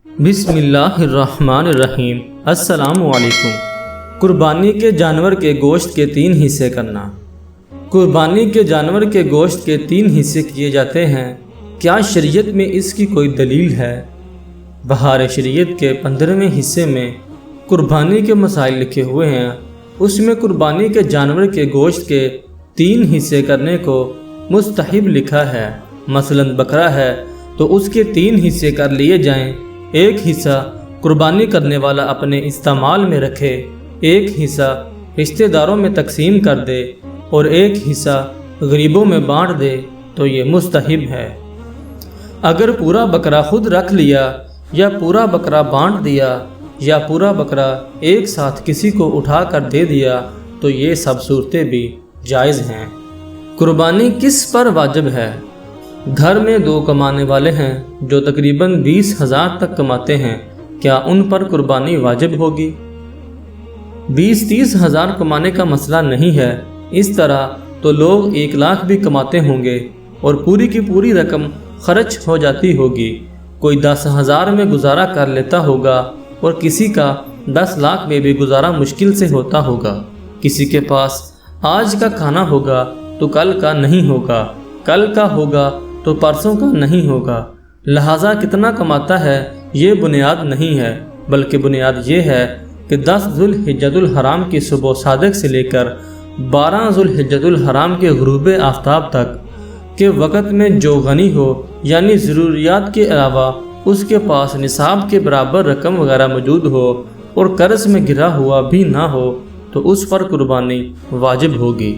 بسم اللہ الرحمن الرحیم۔ السلام علیکم۔ قربانی کے جانور کے گوشت کے 3 حصے کرنا۔ قربانی کے جانور کے گوشت کے 3 حصے کیے جاتے ہیں، کیا شریعت میں اس کی کوئی دلیل ہے؟ بہار شریعت کے 15ویں حصے میں قربانی کے مسائل لکھے ہوئے ہیں۔ اس میں قربانی کے جانور کے گوشت کے 3 حصے کرنے کو مستحب لکھا ہے۔ مثلاً بکرا ہے تو اس کے 3 حصے کر لیے جائیں۔ ایک حصہ قربانی کرنے والا اپنے استعمال میں رکھے، ایک حصہ رشتہ داروں میں تقسیم کر دے اور ایک حصہ غریبوں میں بانٹ دے تو یہ مستحب ہے۔ اگر پورا بکرا خود رکھ لیا یا پورا بکرا بانٹ دیا یا پورا بکرا ایک ساتھ کسی کو اٹھا کر دے دیا تو یہ سب صورتیں بھی جائز ہیں۔ قربانی کس پر واجب ہے؟ گھر میں 2 کمانے والے ہیں جو تقریباً 20,000 تک کماتے ہیں، کیا ان پر قربانی واجب ہوگی؟ 20-30 ہزار کمانے کا مسئلہ نہیں ہے۔ اس طرح تو لوگ 1 لاکھ بھی کماتے ہوں گے اور پوری کی پوری رقم خرچ ہو جاتی ہوگی۔ کوئی 10,000 میں گزارا کر لیتا ہوگا اور کسی کا 10 لاکھ میں بھی گزارا مشکل سے ہوتا ہوگا۔ کسی کے پاس آج کا کھانا ہوگا تو کل کا نہیں ہوگا، کل کا ہوگا تو پرسوں کا نہیں ہوگا۔ لہٰذا کتنا کماتا ہے یہ بنیاد نہیں ہے، بلکہ بنیاد یہ ہے کہ 10 ذوالحجۃ الحرام کی صبح صادق سے لے کر 12 ذوالحجۃ الحرام کے غروب آفتاب تک کے وقت میں جو غنی ہو، یعنی ضروریات کے علاوہ اس کے پاس نصاب کے برابر رقم وغیرہ موجود ہو اور قرض میں گرا ہوا بھی نہ ہو تو اس پر قربانی واجب ہوگی۔